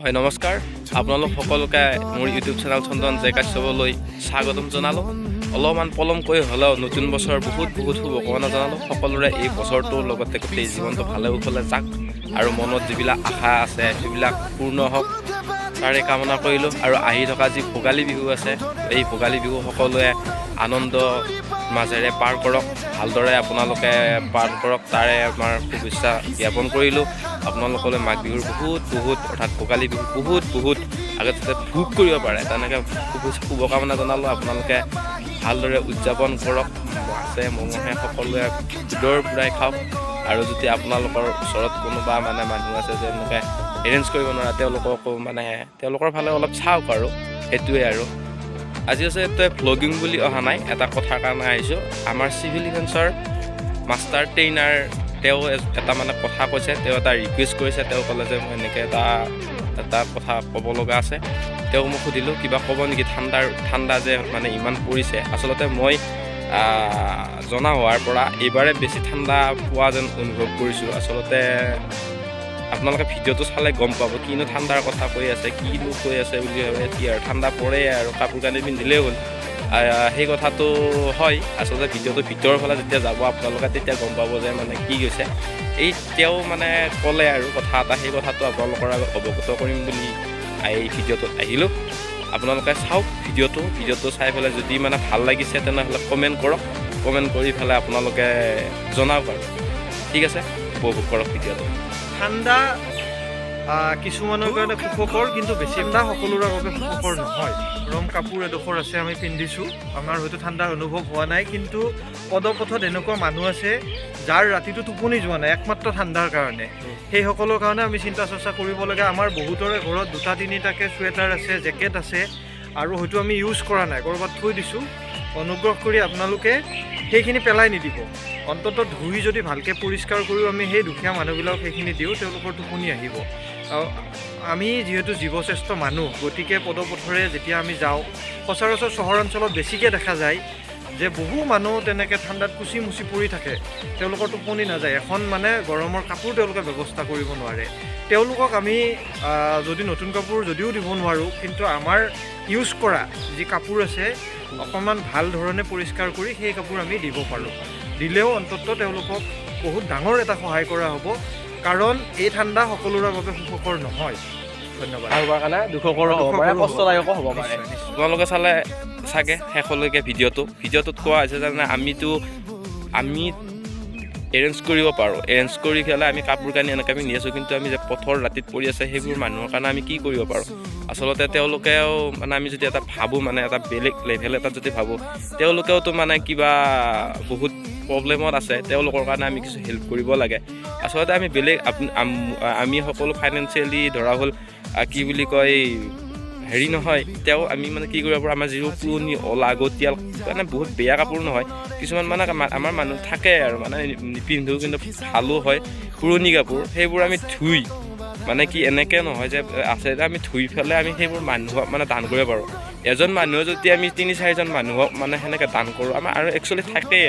হয় নমস্কাৰ আপোনালোক সকলোকে মোৰ ইউটিউব চেনেল চন্দন জেকাশ্যবলৈ স্বাগতম জনালোঁ। অলপমান পলমকৈ হ'লেও নতুন বছৰ বহুত শুভকামনা জনালোঁ। সকলোৰে এই বছৰটোৰ লগতে গোটেই জীৱনটো ভালে কুশলে যাক আৰু মনত যিবিলাক আশা আছে সেইবিলাক পূৰ্ণ হওক তাৰে কামনা কৰিলোঁ। আৰু আহি থকা যি ভোগালী বিহু আছে এই ভোগালী বিহু সকলোৱে আনন্দ মাজেৰে পাৰ কৰক, ভালদৰে আপোনালোকে পাৰ কৰক তাৰে আমাৰ শুভেচ্ছা জ্ঞাপন কৰিলোঁ। আপোনালোকলৈ মাঘ বিহুৰ বহুত অৰ্থাৎ ভোগালী বিহু বহুত আগতে ভোগ কৰিব পাৰে তেনেকৈ শুভকামনা জনালোঁ। আপোনালোকে ভালদৰে উদযাপন কৰক, মাছে মঙহে সকলোৱে দৌৰ পুৰাই খাওক। আৰু যদি আপোনালোকৰ ওচৰত কোনোবা মানুহ আছে যে এনেকৈ এৰেঞ্জ কৰিব নোৱাৰে তেওঁলোককো তেওঁলোকৰ ফালে অলপ চাওক আৰু সেইটোৱে। আৰু আজি হৈছে ভ্লগিং বুলি অহা নাই, এটা কথাৰ কাৰণে আহিছোঁ। আমাৰ চিভিল ডিফেন্সৰ মাষ্টাৰ ট্ৰেইনাৰ তেওঁ এটা কথা কৈছে, তেওঁ এটা ৰিকুৱেষ্ট কৰিছে। তেওঁ ক'লে যে মই এনেকৈ এটা কথা ক'ব লগা আছে। তেওঁক মই সুধিলোঁ কিবা ক'ব নেকি, ঠাণ্ডা যে ইমান পৰিছে। আচলতে মই জনা হোৱাৰ পৰা এইবাৰে বেছি ঠাণ্ডা পোৱা যেন অনুভৱ কৰিছোঁ। আচলতে আপোনালোকে ভিডিঅ'টো চালে গম পাব কিনো ঠাণ্ডাৰ কথা কৈ আছে, কিনো কৈ আছে বুলি ভাবে। এতিয়া আৰু ঠাণ্ডা পৰে আৰু কাপোৰ কানি পিন্ধিলেই হ'ল, সেই কথাটো হয়। আচলতে ভিডিঅ'টো ভিতৰৰ ফালে যেতিয়া যাব আপোনালোকে তেতিয়া গম পাব যে কি কৈছে। এই তেওঁ ক'লে আৰু কথা এটা, সেই কথাটো আপোনালোকৰ আগত অৱগত কৰিম বুলি এই ভিডিঅ'টোত আহিলোঁ। আপোনালোকে চাওক ভিডিঅ'টো চাই পেলাই যদি ভাল লাগিছে তেনেহ'লে কমেণ্ট কৰক, কমেণ্ট কৰি পেলাই আপোনালোকে জনাওক আৰু ঠিক আছে। উপভোগ কৰক ভিডিঅ'টো। ঠাণ্ডা কিছুমানৰ কাৰণে সুখকৰ, কিন্তু বেছি ঠাণ্ডা সকলোৰে বাবে সুখকৰ নহয়। গৰম কাপোৰ এডোখৰ আছে আমি পিন্ধিছোঁ, আমাৰ হয়তো ঠাণ্ডা অনুভৱ হোৱা নাই। কিন্তু পদপথত এনেকুৱা মানুহ আছে যাৰ ৰাতিটো টোপনি যোৱা নাই একমাত্ৰ ঠাণ্ডাৰ কাৰণে। সেইসকলৰ কাৰণে আমি চিন্তা চৰ্চা কৰিব লাগে। আমাৰ বহুতৰে ঘৰত 2-3টাকৈ চুৱেটাৰ আছে, জেকেট আছে, আৰু হয়তো আমি ইউজ কৰা নাই, ক'ৰবাত থৈ দিছোঁ। অনুগ্ৰহ কৰি আপোনালোকে সেইখিনি পেলাই নিদিব। অন্ততঃ ধুই যদি ভালকৈ পৰিষ্কাৰ কৰিও আমি সেই দুখীয়া মানুহবিলাকক সেইখিনি দিওঁ, তেওঁলোকৰ টোপনি আহিব। আমি যিহেতু জীৱশ্ৰেষ্ঠ মানুহ, গতিকে পদপথৰে যেতিয়া আমি যাওঁ, সচৰাচৰ চহৰ অঞ্চলত বেছিকৈ দেখা যায় যে বহু মানুহ তেনেকৈ ঠাণ্ডাত কুচি মুচি পৰি থাকে, তেওঁলোকৰ টোপনি নাযায়। এখন গৰমৰ কাপোৰ তেওঁলোকে ব্যৱস্থা কৰিব নোৱাৰে। তেওঁলোকক আমি যদি নতুন কাপোৰ যদিও দিব নোৱাৰোঁ, কিন্তু আমাৰ ইউজ কৰা যি কাপোৰ আছে অকণমান ভাল ধৰণে পৰিষ্কাৰ কৰি সেই কাপোৰ আমি দিব পাৰোঁ। দিলেও অন্ততঃ তেওঁলোকক বহুত ডাঙৰ এটা সহায় কৰা হ'ব, কাৰণ এই ঠাণ্ডা সকলোৰে বাবে সুখকৰ নহয়। ধন্যবাদ। কাৰোবাৰ কাৰণে দুখকৰ হ'ব পাৰে, কষ্টদায়কো হ'ব পাৰে। আপোনালোকে চালে চাগে শেষলৈকে ভিডিঅ'টোত কোৱা হৈছে যে আমি এৰেঞ্জ কৰিব পাৰোঁ, এৰেঞ্জ কৰি পেলাই আমি কাপোৰ কানি এনেকৈ আমি নি আছোঁ। কিন্তু আমি যে পথৰ ৰাতিত পৰি আছে সেইবোৰ মানুহৰ কাৰণে আমি কি কৰিব পাৰোঁ। আচলতে তেওঁলোকেও আমি যদি এটা ভাবোঁ, এটা বেলেগ লেভেল এটাত যদি ভাবোঁ, তেওঁলোকেওতো কিবা বহুত প্ৰব্লেমত আছে, তেওঁলোকৰ কাৰণে আমি কিছু হেল্প কৰিব লাগে। আচলতে আমি আমি সকলো ফাইনেন্সিয়েলি ধৰা হ'ল কি বুলি কয় হেৰি নহয়, আমি কি কৰিব পাৰোঁ। আমাৰ যিবোৰ পুৰণি অলাগতিয়াল বহুত বেয়া কাপোৰ নহয়, কিছুমান আমাৰ মানুহ থাকে আৰু নিপিন্ধো কিন্তু ভালো হয় পুৰণি কাপোৰ, সেইবোৰ আমি ধুই কি এনেকৈ নহয় যে আছে আমি ধুই পেলাই আমি সেইবোৰ মানুহক দান কৰিব পাৰোঁ। এজন মানুহে যদি আমি 3-4জন মানুহক সেনেকৈ দান কৰোঁ, আমাৰ আৰু একচুৱেলি থাকেই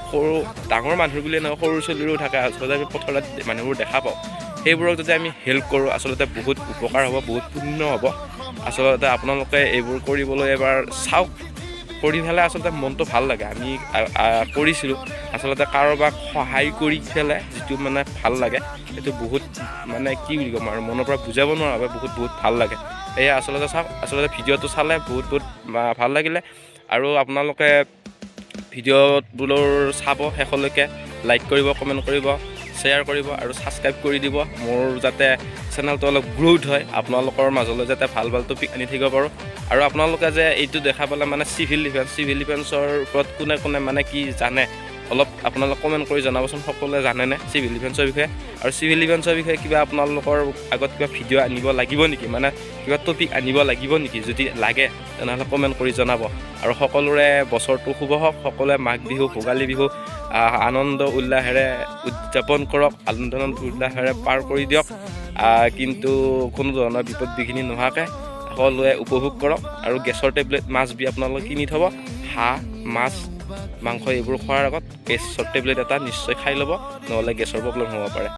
সৰু ডাঙৰ মানুহ বুলি নহয়, সৰু ছোৱালীৰো থাকে। আচলতে আমি পথাৰত মানুহবোৰ দেখা পাওঁ, সেইবোৰক যদি আমি হেল্প কৰোঁ আচলতে বহুত উপকাৰ হ'ব, বহুত পুণ্য হ'ব। আচলতে আপোনালোকে এইবোৰ কৰিবলৈ এবাৰ চাওক, কৰি পেলাই আচলতে মনটো ভাল লাগে। আমি কৰিছিলোঁ আচলতে কাৰোবাক সহায় কৰি পেলাই যিটো ভাল লাগে, সেইটো বহুত কি বুলি ক'ম আৰু মনৰ পৰা বুজাব নোৱাৰা বহুত ভাল লাগে। এয়া আচলতে চাওক, আচলতে ভিডিঅ'টো চালে বহুত ভাল লাগিলে। আৰু আপোনালোকে ভিডিঅ'বোৰৰ চাব শেষলৈকে, লাইক কৰিব, কমেণ্ট কৰিব, শ্বেয়াৰ কৰিব আৰু ছাবস্ক্ৰাইব কৰি দিব, মোৰ যাতে চেনেলটো অলপ গ্ৰোথ হয়, আপোনালোকৰ মাজলৈ যাতে ভাল টপিক আনি থাকিব পাৰোঁ। আৰু আপোনালোকে যে এইটো দেখা পালে চিভিল ডিফেন্সৰ ওপৰত কোনে কি জানে অলপ আপোনালোকে কমেণ্ট কৰি জনাবচোন। সকলোৱে জানেনে চিভিল ডিফেন্সৰ বিষয়ে? আৰু চিভিল ডিফেন্সৰ বিষয়ে কিবা আপোনালোকৰ আগত কিবা ভিডিঅ' আনিব লাগিব নেকি, কিবা টপিক আনিব লাগিব নেকি? যদি লাগে তেনেহ'লে কমেণ্ট কৰি জনাব। আৰু সকলোৰে বছৰটো শুভ হওক, সকলোৱে মাঘ বিহু ভোগালী বিহু আনন্দ উল্লাহেৰে উদযাপন কৰক, আনন্দ উল্লাহেৰে পাৰ কৰি দিয়ক। কিন্তু কোনো ধৰণৰ বিপদ বিঘিনি নোহোৱাকৈ সকলোৱে উপভোগ কৰক। আৰু গেছৰ টেবলেট আপোনালোকে কিনি থ'ব। হাঁহ মাছ মাংস এইবোৰ খোৱাৰ আগত গেছৰ টেবলেট এটা নিশ্চয় খাই ল'ব, নহ'লে গেছৰ প্ৰব্লেম হ'ব পাৰে।